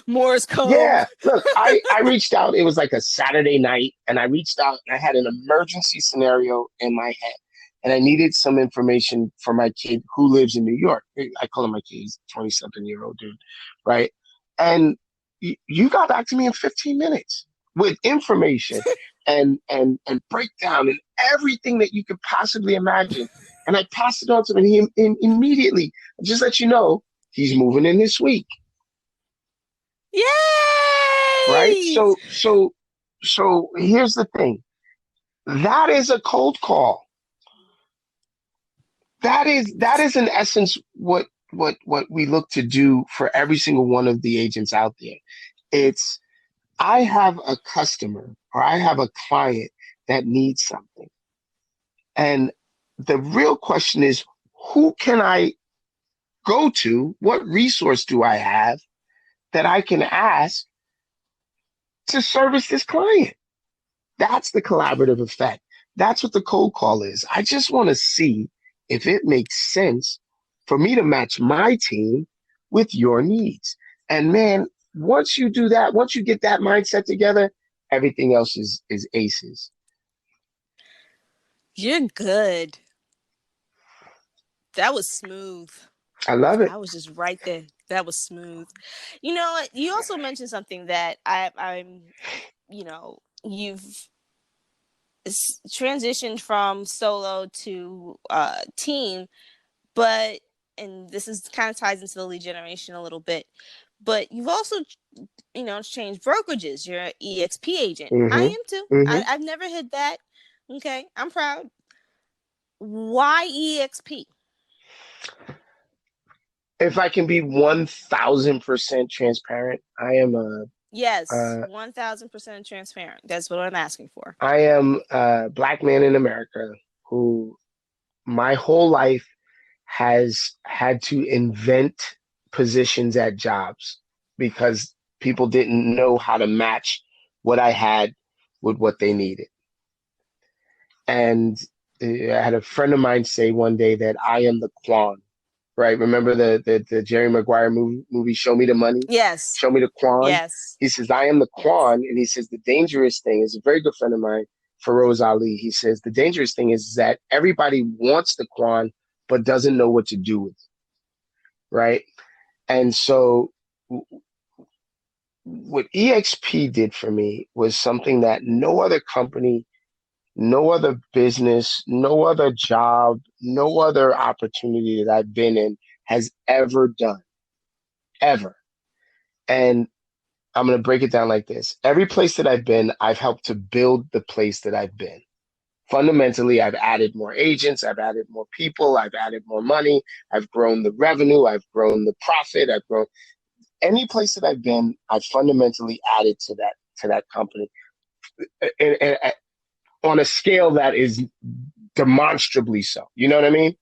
S1: Morse code.
S2: Yeah, look, I reached out. It was like a Saturday night, and I reached out and I had an emergency scenario in my head, and I needed some information for my kid who lives in New York. I call him my kid. He's a 20-something-year-old dude, right? And you got back to me in 15 minutes with information and breakdown and everything that you could possibly imagine. And I passed it on to him, and he immediately, just let you know, he's moving in this week. Right?
S1: Yay!
S2: So here's the thing. That is a cold call. That is in essence what we look to do for every single one of the agents out there. It's, I have a customer or I have a client that needs something. And the real question is, who can I go to? What resource do I have that I can ask to service this client? That's the collaborative effect. That's what the cold call is. I just want to see if it makes sense for me to match my team with your needs. And man, once you do that, once you get that mindset together, everything else is aces.
S1: You're good. That was smooth.
S2: I love it.
S1: I was just right there. That was smooth. You know, you also mentioned something that I'm, you've transitioned from solo to team, but, and this is kind of ties into the lead generation a little bit, but you've also, changed brokerages. You're an EXP agent.
S2: Mm-hmm.
S1: I am too.
S2: Mm-hmm.
S1: I've never hit that. Okay, I'm proud. Why EXP?
S2: If I can be 1,000% transparent, I am a
S1: Yes, 1,000% transparent. That's what I'm asking for.
S2: I am a Black man in America who my whole life has had to invent positions at jobs because people didn't know how to match what I had with what they needed. And I had a friend of mine say one day that I am the Quan, right? Remember the Jerry Maguire movie, Show Me the Money?
S1: Yes.
S2: Show Me the Quan?
S1: Yes.
S2: He says, I am the Quan. And he says, the dangerous thing is, a very good friend of mine, Feroz Ali, he says, the dangerous thing is that everybody wants the Quan, but doesn't know what to do with it, right? And so what EXP did for me was something that no other company, no other business, no other job, no other opportunity that I've been in has ever done, ever. And I'm going to break it down like this. Every place that I've been, I've helped to build the place that I've been. Fundamentally, I've added more agents, I've added more people, I've added more money, I've grown the revenue, I've grown the profit, I've grown any place that I've been, I've fundamentally added to that company. And on a scale that is demonstrably so. You know what I mean?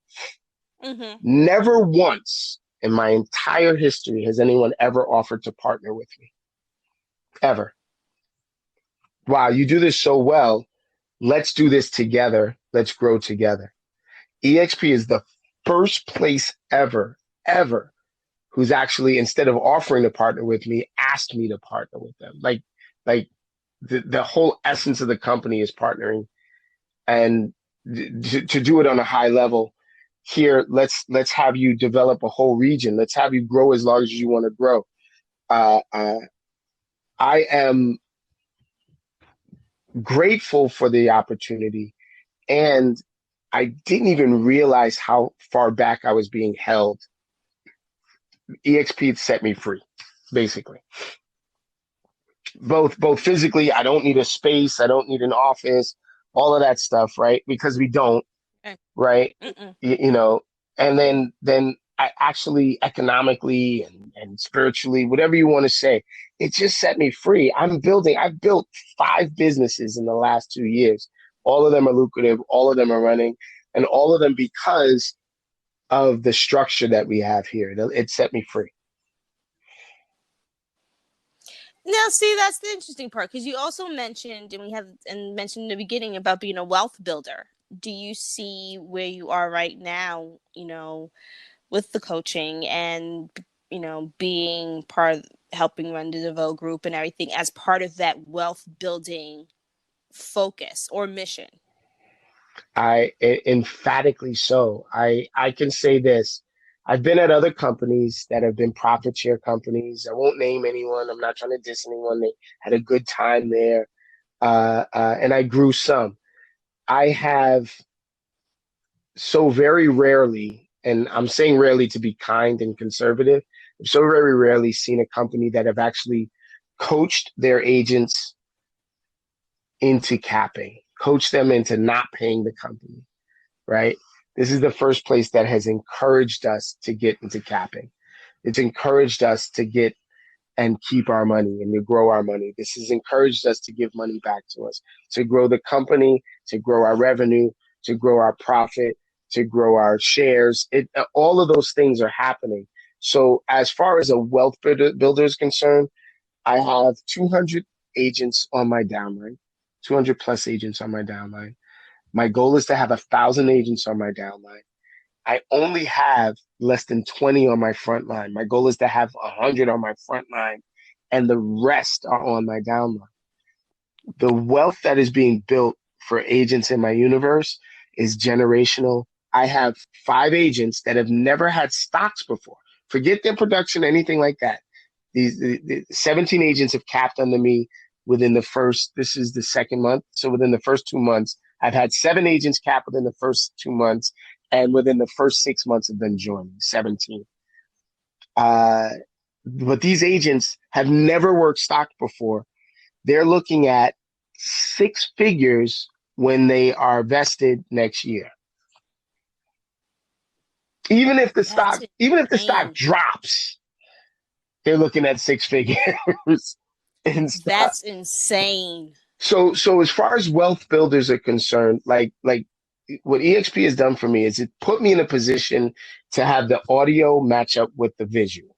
S1: Mm-hmm.
S2: Never once in my entire history has anyone ever offered to partner with me. Ever. Wow, you do this so well. Let's do this together. Let's grow together. EXP is the first place ever who's actually, instead of offering to partner with me, asked me to partner with them. Like the whole essence of the company is partnering, and to do it on a high level. Here, let's have you develop a whole region. Let's have you grow as large as you want to grow. Uh, uh, I am grateful for the opportunity, and I didn't even realize how far back I was being held. EXP set me free, basically. Both physically, I don't need a space, I don't need an office, all of that stuff, right? Because we don't,
S1: Okay.
S2: right?
S1: Mm-mm.
S2: You know, and then I actually economically and spiritually, whatever you want to say, it just set me free. I've built 5 businesses in the last 2 years. All of them are lucrative, all of them are running, and all of them because of the structure that we have here. It set me free.
S1: Now, see, that's the interesting part, because you also mentioned, mentioned in the beginning about being a wealth builder. Do you see where you are right now, with the coaching and, being part of helping run the Devoe Group and everything as part of that wealth building focus or mission?
S2: Emphatically so. I can say this. I've been at other companies that have been profit share companies. I won't name anyone. I'm not trying to diss anyone. They had a good time there, and I grew some. I have so very rarely, and I'm saying rarely to be kind and conservative, I've so very rarely seen a company that have actually coached their agents into capping, coached them into not paying the company, right? This is the first place that has encouraged us to get into capping. It's encouraged us to get and keep our money and to grow our money. This has encouraged us to give money back to us, to grow the company, to grow our revenue, to grow our profit, to grow our shares. All of those things are happening. So as far as a wealth builder is concerned, I have 200 agents on my downline, 200 plus agents on my downline. My goal is to have 1,000 agents on my downline. I only have less than 20 on my front line. My goal is to have 100 on my front line, and the rest are on my downline. The wealth that is being built for agents in my universe is generational. I have 5 agents that have never had stocks before. Forget their production, anything like that. The 17 agents have capped under me within the first, this is the second month. So within the first 2 months, I've had 7 agents cap within the first 2 months. And within the first 6 months of them joining, 17. Uh, but these agents have never worked stock before. They're looking at 6 figures when they are vested next year.
S1: That's
S2: Even if the stock
S1: insane.
S2: drops, they're looking at 6 figures and stuff.
S1: That's insane.
S2: So as far as wealth builders are concerned, like what EXP has done for me is it put me in a position to have the audio match up with the visual.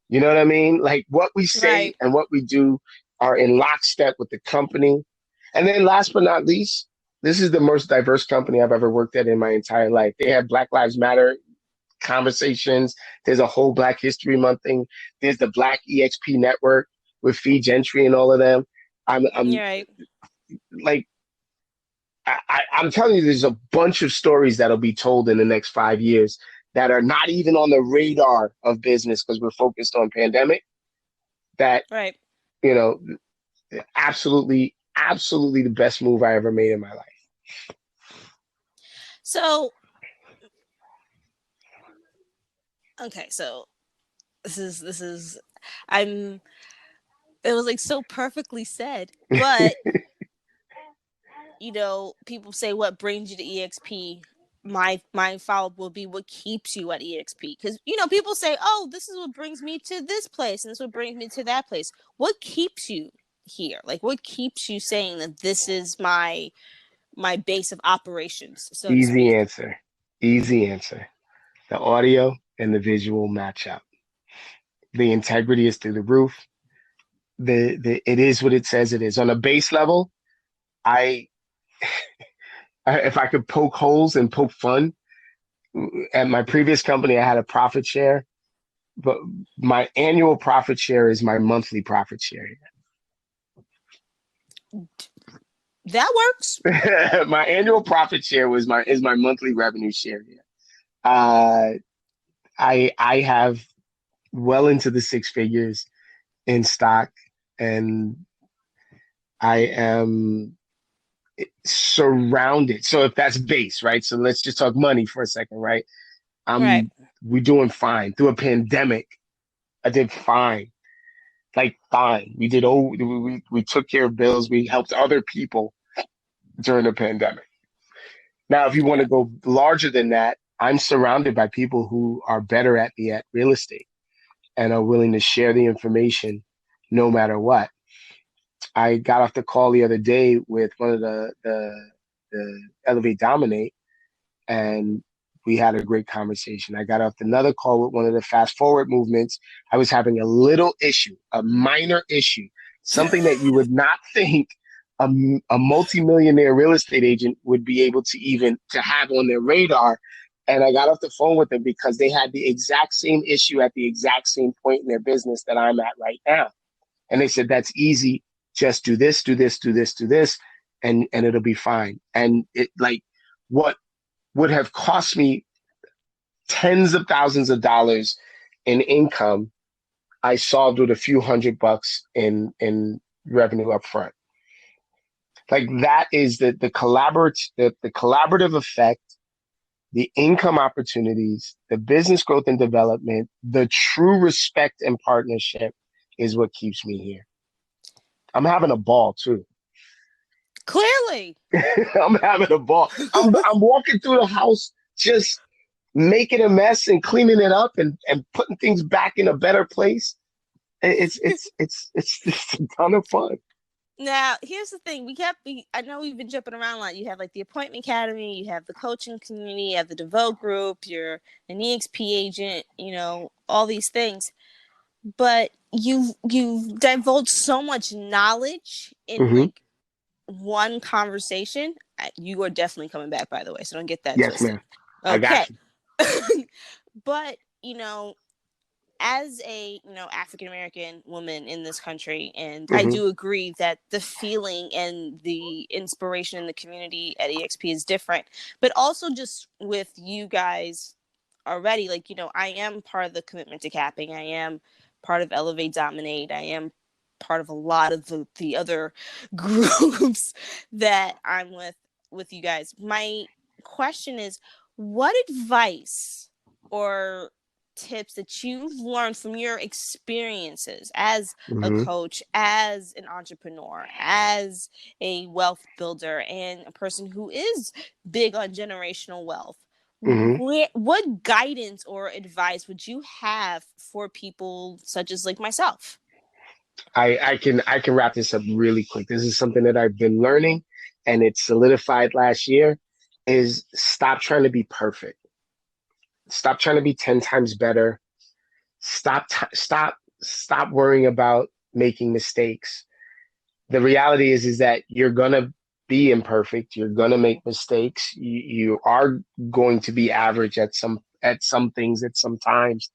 S2: You know what I mean? Like what we say
S1: Right.
S2: and what we do are in lockstep with the company. And then last but not least, this is the most diverse company I've ever worked at in my entire life. They have Black Lives Matter conversations. There's a whole Black History Month thing. There's the Black EXP network with Fee Gentry and all of them. I'm
S1: You're right.
S2: like I'm telling you, there's a bunch of stories that'll be told in the next 5 years that are not even on the radar of business because we're focused on pandemic. That,
S1: Right.
S2: you know, absolutely, absolutely the best move I ever made in my life.
S1: So, okay, so this is I'm it was like so perfectly said. But, people say what brings you to EXP. My follow up will be what keeps you at EXP. Because, people say, oh, this is what brings me to this place and this is what brings me to that place. What keeps you here? Like, what keeps you saying that this is my base of operations, so to
S2: Easy
S1: speak?
S2: answer. Easy answer. The audio and the visual match up. The integrity is through the roof. It is what it says it is. On a base level, I if I could poke holes and poke fun, at my previous company, I had a profit share, but my annual profit share is my monthly profit share.
S1: That works.
S2: My annual profit share is my monthly revenue share here. Uh, I have well into the 6 figures. in stock, and I am surrounded. So if that's base, right? So let's just talk money for a second, right?
S1: Right.
S2: We're doing fine through a pandemic. I did fine, like fine. We did. Oh, we took care of bills. We helped other people during the pandemic. Now, if you want to go larger than that, I'm surrounded by people who are better at me at real estate and are willing to share the information no matter what. I got off the call the other day with one of the Elevate Dominate, and we had a great conversation. I got off another call with one of the fast forward movements. I was having a little issue, a minor issue, something that you would not think a, a multimillionaire real estate agent would be able to even to have on their radar. And I got off the phone with them because they had the exact same issue at the exact same point in their business that I'm at right now. And they said, that's easy. Just do this, do this, do this, do this, and it'll be fine. And it like what would have cost me tens of thousands of dollars in income, I solved with a few $100 in revenue up front. Like that is the collaborative effect, the income opportunities, the business growth and development, the true respect and partnership is what keeps me here. I'm having a ball too.
S1: Clearly.
S2: I'm having a ball. I'm walking through the house just making a mess and cleaning it up and putting things back in a better place. It's a ton of fun.
S1: Now, here's the thing. I know we've been jumping around a lot. You have like the Appointment Academy, you have the coaching community, you have the Devoe Group, you're an EXP agent, all these things. But you've divulged so much knowledge in like one conversation. You are definitely coming back, by the way, so don't get that
S2: Yes,
S1: twisted.
S2: ma'am.
S1: Okay.
S2: I got you.
S1: But, as a African American woman in this country, and I do agree that the feeling and the inspiration in the community at EXP is different, but also just with you guys already, like, I am part of the Commitment to Capping, I am part of Elevate Dominate, I am part of a lot of the other groups that I'm with you guys. My question is, what advice or tips that you've learned from your experiences as a coach, as an entrepreneur, as a wealth builder, and a person who is big on generational wealth, what guidance or advice would you have for people such as like myself?
S2: I can wrap this up really quick. This is something that I've been learning, and it solidified last year, is stop trying to be perfect. Stop trying to be 10 times better. Stop worrying about making mistakes. The reality is that you're gonna be imperfect. You're gonna make mistakes. You are going to be average at some things at some times.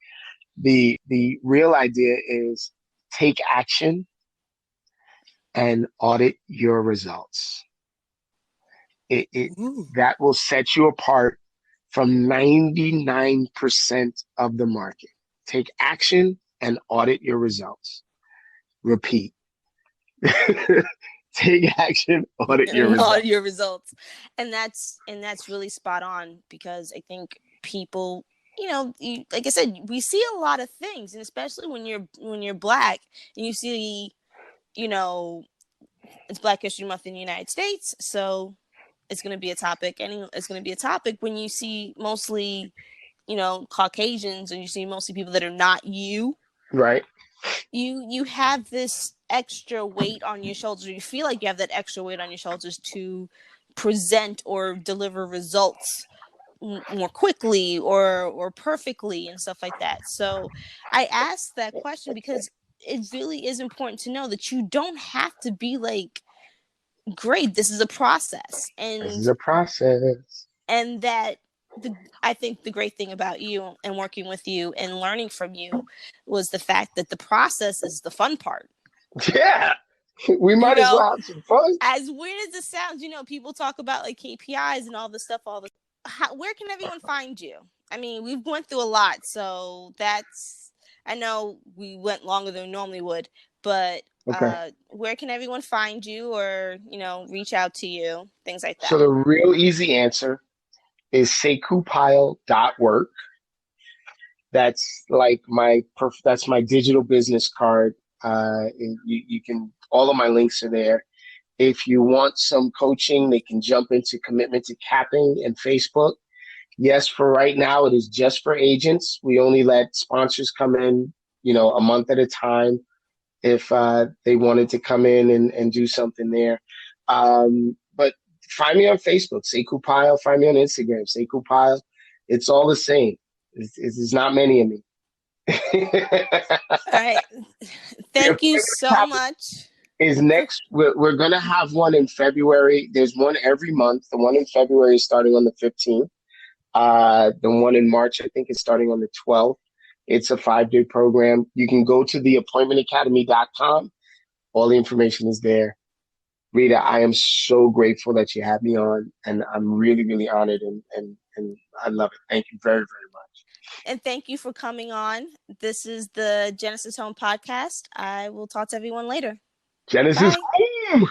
S2: The real idea is take action and audit your results. That will set you apart from 99% of the market. Take action and audit your results. Repeat. Take action, audit your results.
S1: Audit your results. And that's really spot on, because I think people, like I said, we see a lot of things, and especially when you're Black and you see, it's Black History Month in the United States, so it's going to be a topic, and it's going to be a topic when you see mostly, Caucasians, and you see mostly people that are not you.
S2: Right.
S1: You have this extra weight on your shoulders. You feel like you have that extra weight on your shoulders to present or deliver results more quickly or perfectly and stuff like that. So I asked that question because it really is important to know that you don't have to be like, great, this is a process. And
S2: this is a process.
S1: And that I think the great thing about you and working with you and learning from you was the fact that the process is the fun part.
S2: Yeah. We might as well have some fun.
S1: As weird as it sounds, people talk about like KPIs and all this stuff, where can everyone find you? I mean, we've went through a lot, so I know we went longer than we normally would, but
S2: Okay.
S1: where can everyone find you or, reach out to you, things like
S2: So
S1: that?
S2: the real easy answer is SekouPyle.work. That's my digital business card. You can all of my links are there. If you want some coaching, they can jump into Commitment to Capping and Facebook. Yes, for right now, it is just for agents. We only let sponsors come in, a month at a time if they wanted to come in and do something there. But find me on Facebook, Sekou Pyle. Find me on Instagram, Sekou Pyle. It's all the same. There's not many of me.
S1: All right.
S2: The
S1: Thank you
S2: appointment
S1: so much.
S2: is next. We're going to have one in February. There's one every month. The one in February is starting on the 15th. The one in March, I think, is starting on the 12th. It's a 5-day program. You can go to theappointmentacademy.com. All the information is there. Rita, I am so grateful that you had me on, and I'm really, really honored, and I love it. Thank you very, very much.
S1: And thank you for coming on. This is the Genesis Home Podcast. I will talk to everyone later.
S2: Genesis
S1: Bye.
S2: Home!